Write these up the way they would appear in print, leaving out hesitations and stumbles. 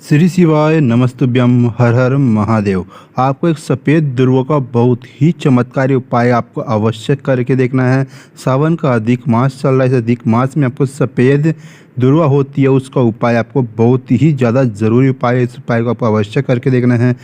श्री शिवाय नमस्तुभ्यम हर हर महादेव। आपको एक सफ़ेद दुर्वा का बहुत ही चमत्कारी उपाय आपको अवश्य करके देखना है। सावन का अधिक मास चल रहा है। इस अधिक मास में आपको सफ़ेद दुर्वा होती है, उसका उपाय आपको बहुत ही ज़्यादा ज़रूरी उपाय है। इस उपाय को आपको अवश्य करके देखना है।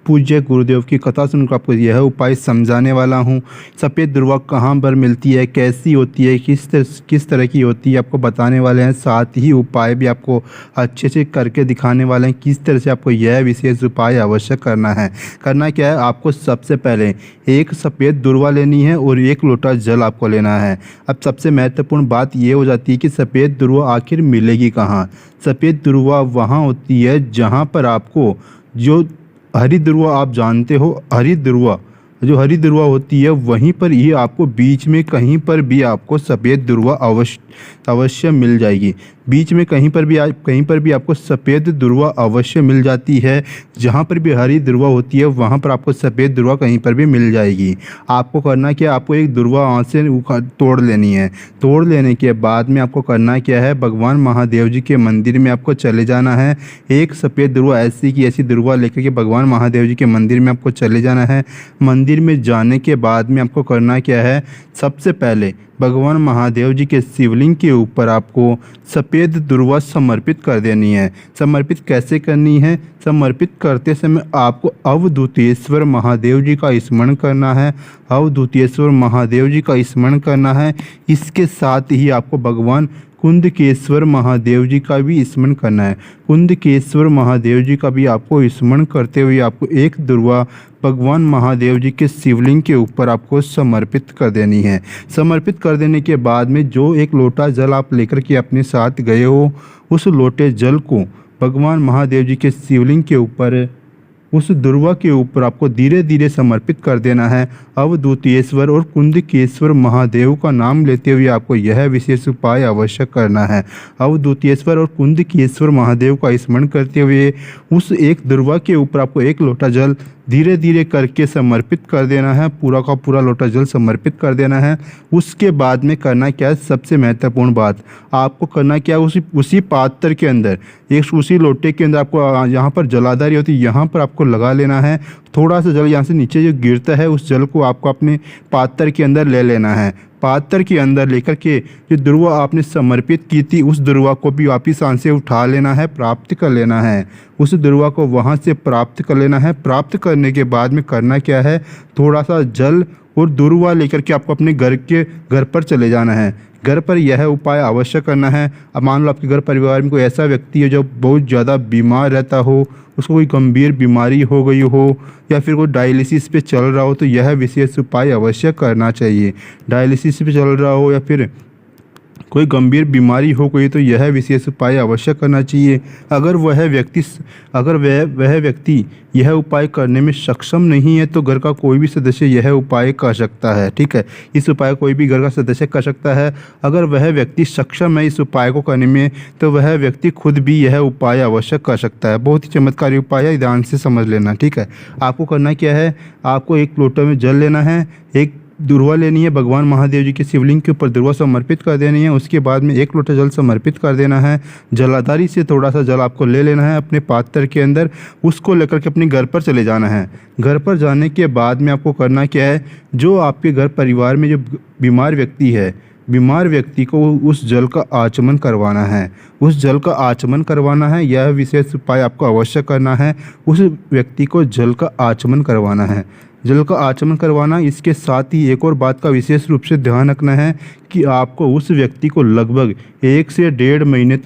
पूज्य गुरुदेव की कथा सुनकर आपको यह उपाय समझाने वाला हूँ। सफ़ेद दुर्वा कहाँ पर मिलती है, कैसी होती है, किस तरह की होती है, आपको बताने वाले हैं। साथ ही उपाय भी आपको अच्छे से करके दिखाने वाले हैं, किस तरह से आपको यह विशेष उपाय अवश्य करना है। करना क्या है, आपको सबसे पहले एक सफ़ेद दुर्वा लेनी है और 1 लोटा जल आपको लेना है। अब सबसे महत्वपूर्ण बात ये हो जाती है कि सफ़ेद दुर्वा आखिर मिलेगी कहाँ। सफ़ेद दुर्वा वहाँ होती है जहाँ पर आपको जो हरी दुर्वा आप जानते हो, हरी दुर्वा जो हरी दुर्वा होती है वहीं पर ही आपको बीच में कहीं पर भी आपको सफ़ेद दुर्वा अवश्य मिल जाएगी। बीच में कहीं पर भी आपको सफ़ेद दुर्वा अवश्य मिल जाती है। जहाँ पर भी हरी दुर्वा होती है वहाँ पर आपको सफ़ेद दुर्वा कहीं पर भी मिल जाएगी। आपको करना क्या, आपको एक दुर्वा वहाँ से तोड़ लेनी है। तोड़ लेने के बाद में आपको करना क्या है, भगवान महादेव जी के मंदिर में आपको चले जाना है। एक सफ़ेद दुर्वा ऐसी की ऐसी दुर्वा लेकर के भगवान महादेव जी के मंदिर में आपको चले जाना है। मंदिर में जाने के बाद में आपको करना क्या है, सबसे पहले भगवान महादेव जी के शिवलिंग के ऊपर आपको सफ़ेद दुर्वा समर्पित कर देनी है। समर्पित कैसे करनी है, समर्पित करते समय आपको अवधूतेश्वर महादेव जी का स्मरण करना है। अवधूतेश्वर महादेव जी का स्मरण करना है। इसके साथ ही आपको भगवान कुंदकेश्वर महादेव जी का भी स्मरण करना है। कुंदकेश्वर महादेव जी का भी आपको स्मरण करते हुए आपको एक दुर्वा भगवान महादेव जी के शिवलिंग के ऊपर आपको समर्पित कर देनी है। समर्पित कर देने के बाद में जो 1 लोटा जल आप लेकर के अपने साथ गए हो, उस लोटे जल को भगवान महादेव जी के शिवलिंग के ऊपर, उस दुर्वा के ऊपर आपको धीरे धीरे समर्पित कर देना है। अवधूतेश्वर और कुंदकेश्वर महादेव का नाम लेते हुए आपको यह विशेष उपाय अवश्य करना है। अवधूतेश्वर और कुंदकेश्वर महादेव का स्मरण करते हुए उस एक दुर्वा के ऊपर आपको 1 लोटा जल धीरे धीरे करके समर्पित कर देना है। पूरा का पूरा लोटा जल समर्पित कर देना है। उसके बाद में करना क्या है, सबसे महत्वपूर्ण बात आपको करना क्या है, उसी पात्र के अंदर, उसी लोटे के अंदर आपको यहाँ पर जलाधारी होती है, यहाँ पर आपको लगा लेना है। थोड़ा सा जल यहाँ से नीचे जो गिरता है उस जल को आपको अपने पात्र के अंदर ले लेना है। पात्र के अंदर लेकर के जो दुर्वा आपने समर्पित की थी उस दुर्वा को भी वापिस यहाँ से उठा लेना है, प्राप्त कर लेना है। उस दुर्वा को वहाँ से प्राप्त कर लेना है। प्राप्त करने के बाद में करना क्या है, थोड़ा सा जल और दुर्वा लेकर के आपको अपने घर पर चले जाना है। घर पर यह उपाय अवश्य करना है। अब मान लो आपके घर परिवार में कोई ऐसा व्यक्ति है जो बहुत ज़्यादा बीमार रहता हो, उसको कोई गंभीर बीमारी हो गई हो या फिर कोई डायलिसिस पे चल रहा हो, तो यह विशेष उपाय अवश्य करना चाहिए। डायलिसिस पे चल रहा हो या फिर कोई गंभीर बीमारी हो गई तो यह विशेष उपाय अवश्य करना चाहिए। अगर वह व्यक्ति यह उपाय करने में सक्षम नहीं है तो घर का कोई भी सदस्य यह उपाय कर सकता है। ठीक है, इस उपाय कोई भी घर का सदस्य कर सकता है। अगर वह व्यक्ति सक्षम है इस उपाय को करने में तो वह व्यक्ति खुद भी यह उपाय अवश्य कर सकता है। बहुत ही चमत्कारी उपाय है, ध्यान से समझ लेना। ठीक है, आपको करना क्या है, आपको 1 लोटे में जल लेना है, एक दुर्वा लेनी है, भगवान महादेव जी के शिवलिंग के ऊपर दुर्वा समर्पित कर देनी है। उसके बाद में 1 लोटा जल समर्पित कर देना है। जलाधारी से थोड़ा सा जल आपको ले लेना है अपने पात्र के अंदर, उसको लेकर के अपने घर पर चले जाना है। घर पर जाने के बाद में आपको करना क्या है, जो आपके घर परिवार में जो बीमार व्यक्ति है, बीमार व्यक्ति को उस जल का आचमन करवाना है। उस जल का आचमन करवाना है, यह विशेष उपाय आपको अवश्य करना है। उस व्यक्ति को जल का आचमन करवाना है, जल का आचमन करवाना। इसके साथ ही एक और बात का विशेष रूप से ध्यान रखना है कि आपको उस व्यक्ति को लगभग 1 से 1.5 महीने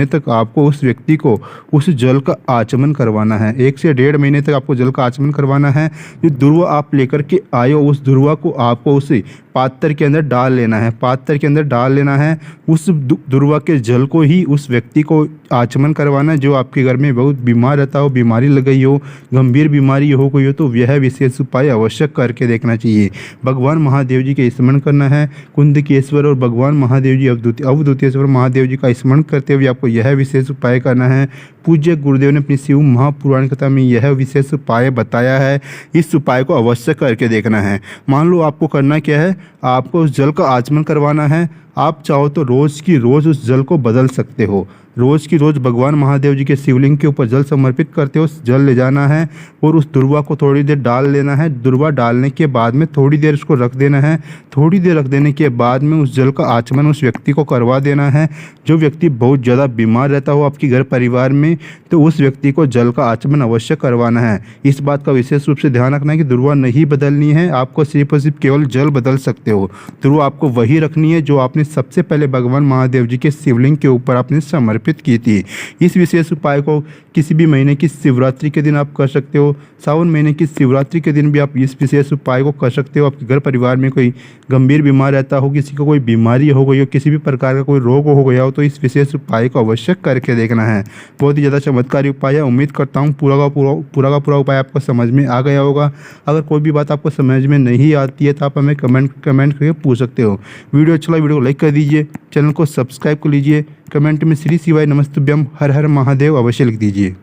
तक आपको उस व्यक्ति को उस जल का आचमन करवाना है। 1 से 1.5 महीने तक आपको जल का आचमन करवाना है। जो दुर्वा आप लेकर के आए हो उस दुर्वा को आपको उसी पात्र के अंदर डाल लेना है। पात्र के अंदर डाल लेना है। उस दुर्वा के जल को ही उस व्यक्ति को आचमन करवाना है जो आपके घर में बहुत बीमार रहता हो, बीमारी लग गई हो, गंभीर बीमारी हो गई हो, तो यह विशेष उपाय अवश्य करके देखना चाहिए। भगवान महादेव जी के स्मरण करना है। कुंदकेश्वर और भगवान महादेव जी अवधूतेश्वर महादेव जी का स्मरण करते हुए आपको यह विशेष उपाय करना है। पूज्य गुरुदेव ने अपनी शिव महापुराण कथा में यह विशेष उपाय बताया है। इस उपाय को अवश्य करके देखना है। मान लो आपको करना क्या है, आपको उस जल का आचमन करवाना है। आप चाहो तो रोज़ की रोज़ उस जल को बदल सकते हो। रोज़ की रोज़ भगवान महादेव जी के शिवलिंग के ऊपर जल समर्पित करते हो, जल ले जाना है और उस दुर्वा को थोड़ी देर डाल लेना है। दुर्वा डालने के बाद में थोड़ी देर उसको रख देना है। थोड़ी देर रख देने के बाद में उस जल का आचमन उस व्यक्ति को करवा देना है। जो व्यक्ति बहुत ज़्यादा बीमार रहता हो आपके घर परिवार में, तो उस व्यक्ति को जल का आचमन अवश्य करवाना है। इस बात का विशेष रूप से ध्यान रखना है कि दुर्वा नहीं बदलनी है, आपको सिर्फ और सिर्फ केवल जल बदल सकते हो। दुर्वा आपको वही रखनी है जो आपने सबसे पहले भगवान महादेव जी के शिवलिंग के ऊपर आपने समर्पित की थी। इस विशेष उपाय को किसी भी महीने की शिवरात्रि के दिन आप कर सकते हो। सावन महीने की शिवरात्रि के दिन भी आप इस विशेष उपाय को कर सकते हो। आपके घर परिवार में कोई गंभीर बीमार रहता हो, किसी को कोई बीमारी हो गई हो, किसी भी प्रकार का कोई रोग हो गया हो, तो इस विशेष उपाय को अवश्य करके देखना है। बहुत ही ज़्यादा चमत्कारी उपाय है। उम्मीद करता हूँ पूरा का पूरा उपाय आपको समझ में आ गया होगा। अगर कोई भी बात आपको समझ में नहीं आती है तो आप हमें कमेंट करके पूछ सकते हो। वीडियो अच्छा लगा वीडियो को लाइक कर दीजिए, चैनल को सब्सक्राइब कर लीजिए, कमेंट में श्री शिवाय नमस्तुभ्यम हर हर महादेव अवश्य लिख दीजिए।